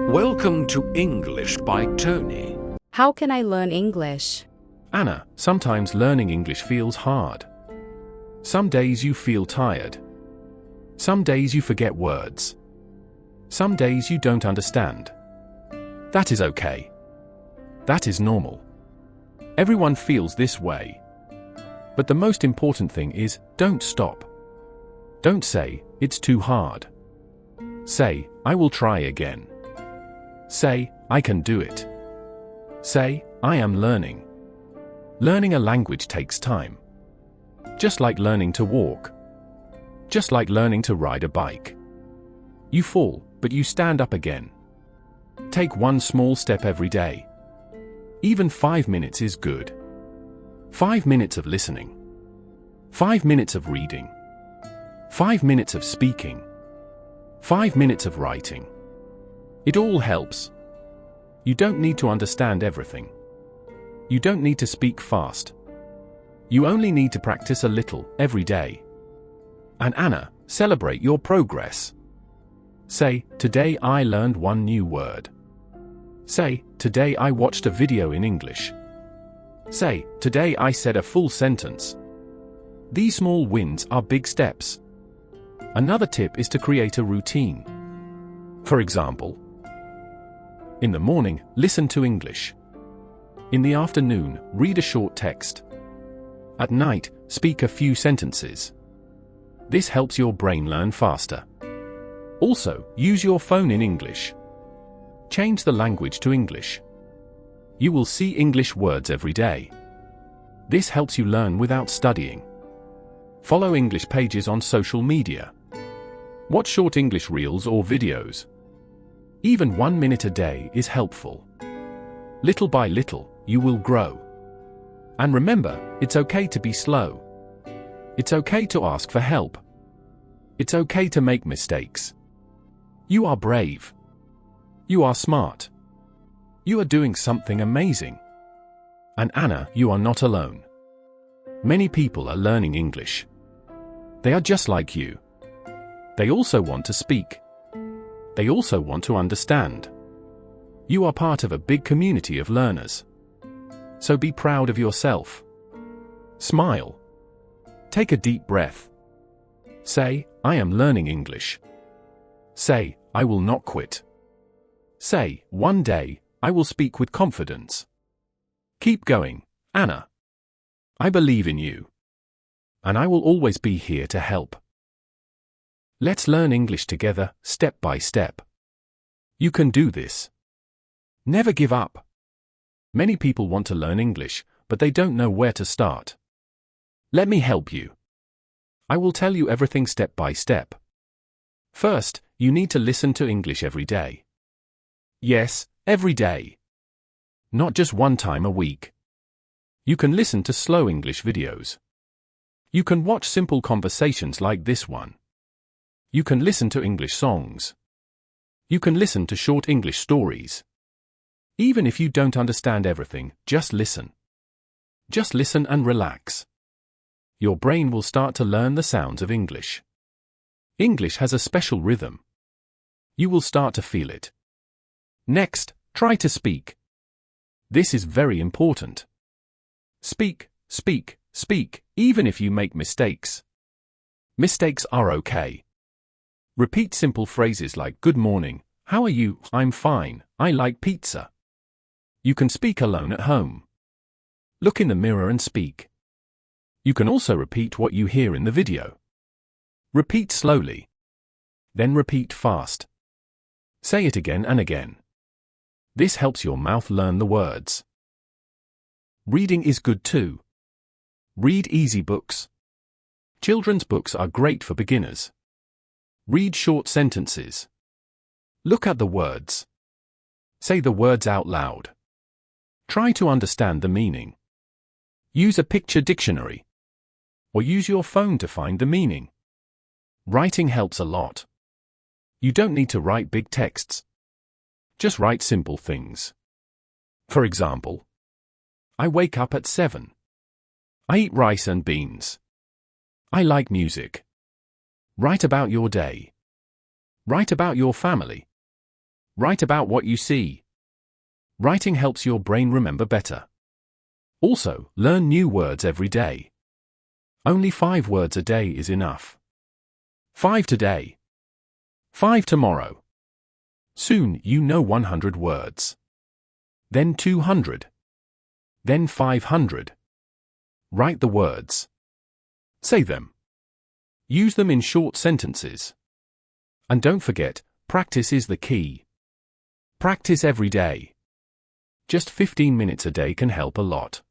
Welcome to English by Tony. How can I learn English? Anna, sometimes learning English feels hard. Some days you feel tired. Some days you forget words. Some days you don't understand. That is okay. That is normal. Everyone feels this way. But the most important thing is, don't stop. Don't say, it's too hard. Say, I will try again. Say, I can do it. Say, I am learning. Learning a language takes time. Just like learning to walk. Just like learning to ride a bike. You fall, but you stand up again. Take one small step every day. Even 5 minutes is good. 5 minutes of listening. 5 minutes of reading. 5 minutes of speaking. 5 minutes of writing. It all helps. You don't need to understand everything. You don't need to speak fast. You only need to practice a little, every day. And Anna, celebrate your progress. Say, today I learned one new word. Say, today I watched a video in English. Say, today I said a full sentence. These small wins are big steps. Another tip is to create a routine. For example, in the morning, listen to English. In the afternoon, read a short text. At night, speak a few sentences. This helps your brain learn faster. Also, use your phone in English. Change the language to English. You will see English words every day. This helps you learn without studying. Follow English pages on social media. Watch short English reels or videos. Even 1 minute a day is helpful. Little by little, you will grow. And remember, it's okay to be slow. It's okay to ask for help. It's okay to make mistakes. You are brave. You are smart. You are doing something amazing. And Anna, you are not alone. Many people are learning English. They are just like you. They also want to speak. They also want to understand. You are part of a big community of learners. So be proud of yourself. Smile. Take a deep breath. Say, I am learning English. Say, I will not quit. Say, one day, I will speak with confidence. Keep going, Anna. I believe in you. And I will always be here to help. Let's learn English together, step by step. You can do this. Never give up. Many people want to learn English, but they don't know where to start. Let me help you. I will tell you everything step by step. First, you need to listen to English every day. Yes, every day. Not just one time a week. You can listen to slow English videos. You can watch simple conversations like this one. You can listen to English songs. You can listen to short English stories. Even if you don't understand everything, just listen. Just listen and relax. Your brain will start to learn the sounds of English. English has a special rhythm. You will start to feel it. Next, try to speak. This is very important. Speak, speak, speak, even if you make mistakes. Mistakes are okay. Repeat simple phrases like good morning, how are you, I'm fine, I like pizza. You can speak alone at home. Look in the mirror and speak. You can also repeat what you hear in the video. Repeat slowly. Then repeat fast. Say it again and again. This helps your mouth learn the words. Reading is good too. Read easy books. Children's books are great for beginners. Read short sentences. Look at the words. Say the words out loud. Try to understand the meaning. Use a picture dictionary. Or use your phone to find the meaning. Writing helps a lot. You don't need to write big texts. Just write simple things. For example, I wake up at 7. I eat rice and beans. I like music. Write about your day. Write about your family. Write about what you see. Writing helps your brain remember better. Also, learn new words every day. Only 5 words a day is enough. 5 today. 5 tomorrow. Soon you know 100 words. Then 200. Then 500. Write the words. Say them. Use them in short sentences. And don't forget, practice is the key. Practice every day. Just 15 minutes a day can help a lot.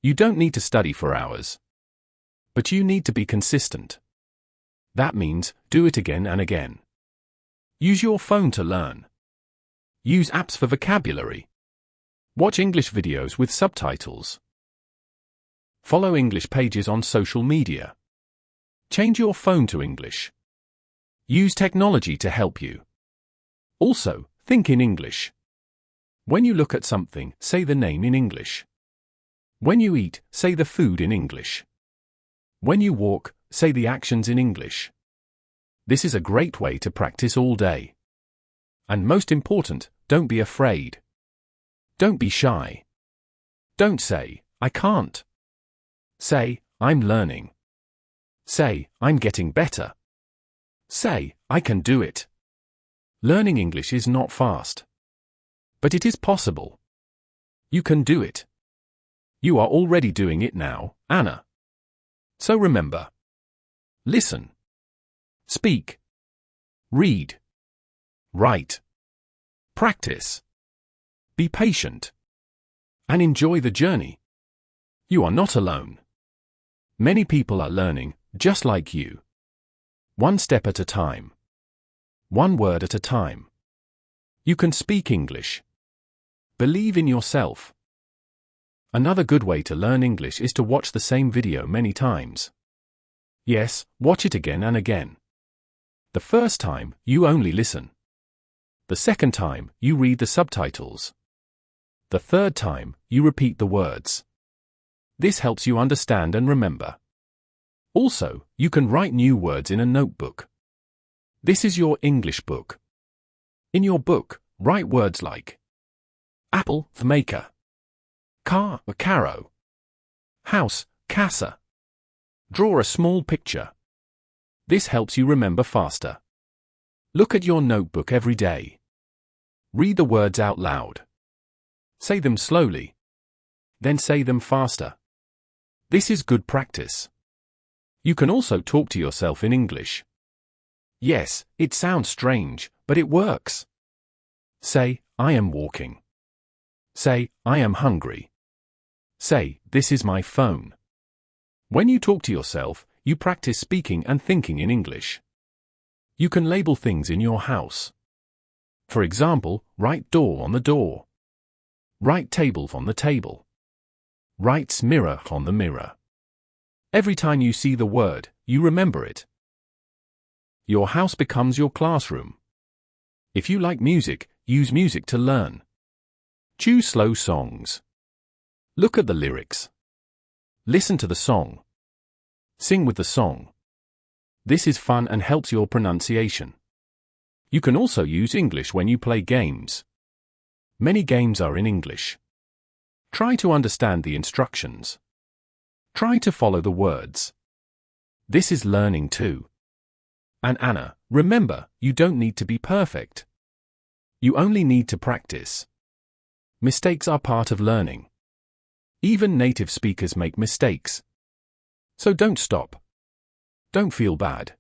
You don't need to study for hours. But you need to be consistent. That means, do it again and again. Use your phone to learn. Use apps for vocabulary. Watch English videos with subtitles. Follow English pages on social media. Change your phone to English. Use technology to help you. Also, think in English. When you look at something, say the name in English. When you eat, say the food in English. When you walk, say the actions in English. This is a great way to practice all day. And most important, don't be afraid. Don't be shy. Don't say, I can't. Say, I'm learning. Say, I'm getting better. Say, I can do it. Learning English is not fast. But it is possible. You can do it. You are already doing it now, Anna. So remember. Listen. Speak. Read. Write. Practice. Be patient. And enjoy the journey. You are not alone. Many people are learning, just like you. One step at a time. One word at a time. You can speak English. Believe in yourself. Another good way to learn English is to watch the same video many times. Yes, watch it again and again. The first time, you only listen. The second time, you read the subtitles. The third time, you repeat the words. This helps you understand and remember. Also, you can write new words in a notebook. This is your English book. In your book, write words like apple, maker, car, carro, house, casa. Draw a small picture. This helps you remember faster. Look at your notebook every day. Read the words out loud. Say them slowly. Then say them faster. This is good practice. You can also talk to yourself in English. Yes, it sounds strange, but it works. Say, I am walking. Say, I am hungry. Say, this is my phone. When you talk to yourself, you practice speaking and thinking in English. You can label things in your house. For example, write door on the door. Write table on the table. Write mirror on the mirror. Every time you see the word, you remember it. Your house becomes your classroom. If you like music, use music to learn. Choose slow songs. Look at the lyrics. Listen to the song. Sing with the song. This is fun and helps your pronunciation. You can also use English when you play games. Many games are in English. Try to understand the instructions. Try to follow the words. This is learning too. And Anna, remember, you don't need to be perfect. You only need to practice. Mistakes are part of learning. Even native speakers make mistakes. So don't stop. Don't feel bad.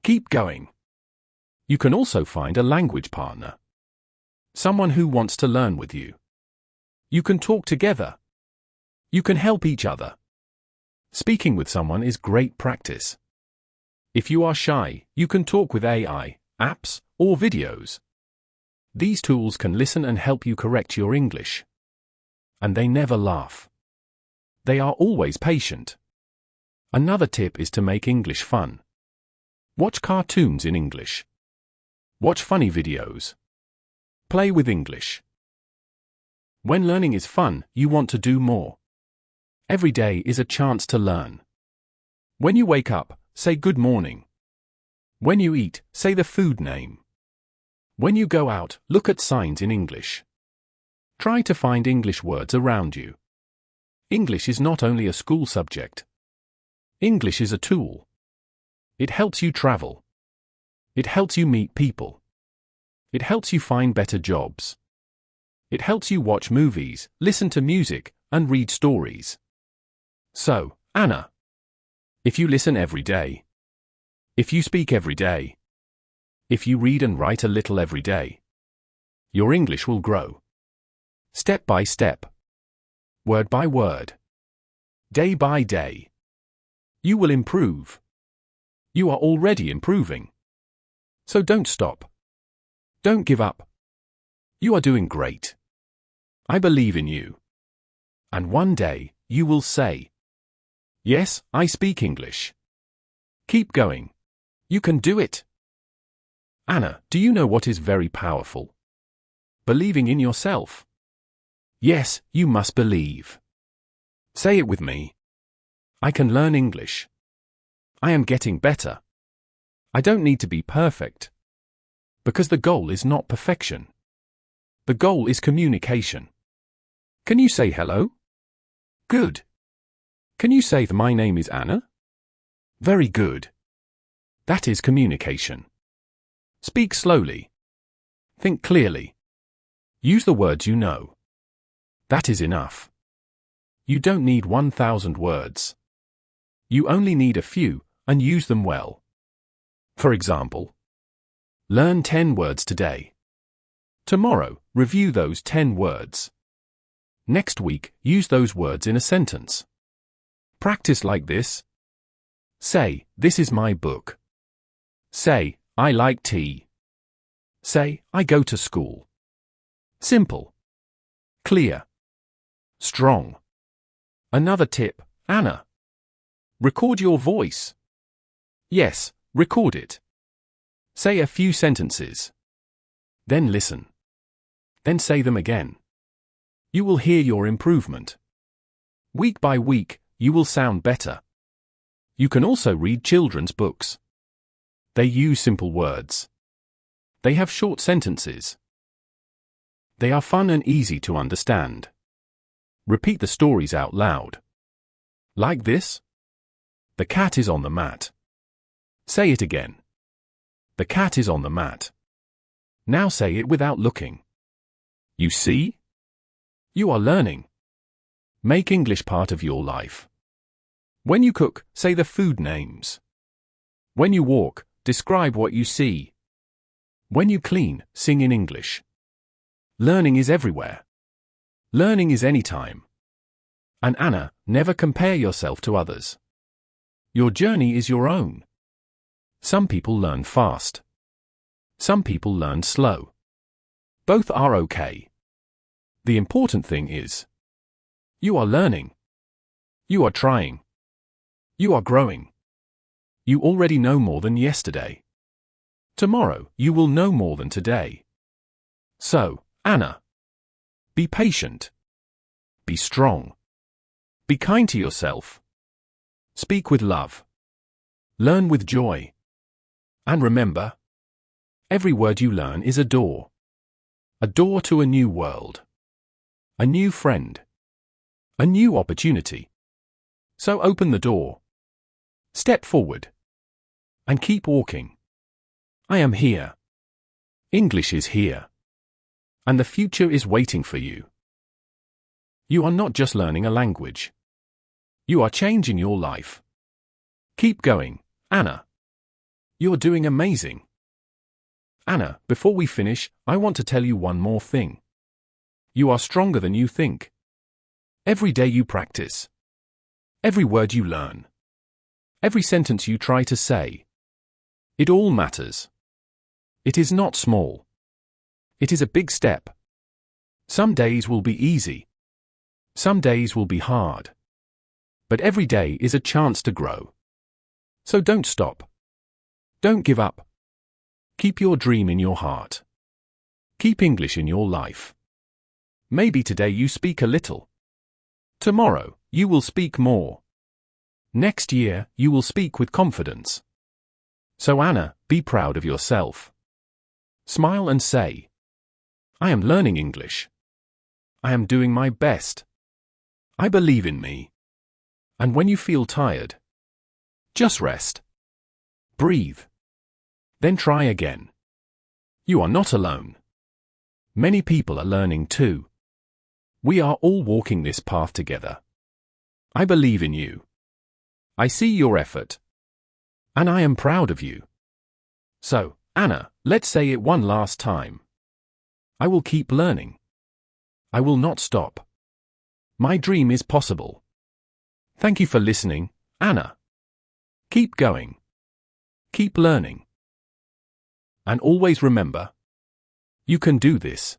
Keep going. You can also find a language partner. Someone who wants to learn with you. You can talk together. You can help each other. Speaking with someone is great practice. If you are shy, you can talk with AI, apps, or videos. These tools can listen and help you correct your English. And they never laugh. They are always patient. Another tip is to make English fun. Watch cartoons in English. Watch funny videos. Play with English. When learning is fun, you want to do more. Every day is a chance to learn. When you wake up, say good morning. When you eat, say the food name. When you go out, look at signs in English. Try to find English words around you. English is not only a school subject. English is a tool. It helps you travel. It helps you meet people. It helps you find better jobs. It helps you watch movies, listen to music, and read stories. So, Anna, if you listen every day, if you speak every day, if you read and write a little every day, your English will grow. Step by step. Word by word. Day by day. You will improve. You are already improving. So don't stop. Don't give up. You are doing great. I believe in you. And one day, you will say, "Yes, I speak English." Keep going. You can do it. Anna, do you know what is very powerful? Believing in yourself. Yes, you must believe. Say it with me. I can learn English. I am getting better. I don't need to be perfect. Because the goal is not perfection. The goal is communication. Can you say hello? Good. Can you say my name is Anna? Very good. That is communication. Speak slowly. Think clearly. Use the words you know. That is enough. You don't need 1,000 words. You only need a few, and use them well. For example, learn 10 words today. Tomorrow, review those 10 words. Next week, use those words in a sentence. Practice like this. Say, "This is my book." Say, "I like tea." Say, "I go to school." Simple. Clear. Strong. Another tip, Anna. Record your voice. Yes, record it. Say a few sentences. Then listen. Then say them again. You will hear your improvement. Week by week, you will sound better. You can also read children's books. They use simple words. They have short sentences. They are fun and easy to understand. Repeat the stories out loud. Like this. The cat is on the mat. Say it again. The cat is on the mat. Now say it without looking. You see? You are learning. Make English part of your life. When you cook, say the food names. When you walk, describe what you see. When you clean, sing in English. Learning is everywhere. Learning is anytime. And Anna, never compare yourself to others. Your journey is your own. Some people learn fast. Some people learn slow. Both are okay. The important thing is, you are learning. You are trying. You are growing. You already know more than yesterday. Tomorrow, you will know more than today. So, Anna, be patient. Be strong. Be kind to yourself. Speak with love. Learn with joy. And remember, every word you learn is a door. A door to a new world. A new friend. A new opportunity. So open the door. Step forward. And keep walking. I am here. English is here. And the future is waiting for you. You are not just learning a language. You are changing your life. Keep going, Anna. You're doing amazing. Anna, before we finish, I want to tell you one more thing. You are stronger than you think. Every day you practice. Every word you learn. Every sentence you try to say. It all matters. It is not small. It is a big step. Some days will be easy. Some days will be hard. But every day is a chance to grow. So don't stop. Don't give up. Keep your dream in your heart. Keep English in your life. Maybe today you speak a little. Tomorrow, you will speak more. Next year, you will speak with confidence. So Anna, be proud of yourself. Smile and say, I am learning English. I am doing my best. I believe in me. And when you feel tired, just rest. Breathe. Then try again. You are not alone. Many people are learning too. We are all walking this path together. I believe in you. I see your effort. And I am proud of you. So, Anna, let's say it one last time. I will keep learning. I will not stop. My dream is possible. Thank you for listening, Anna. Keep going. Keep learning. And always remember, you can do this.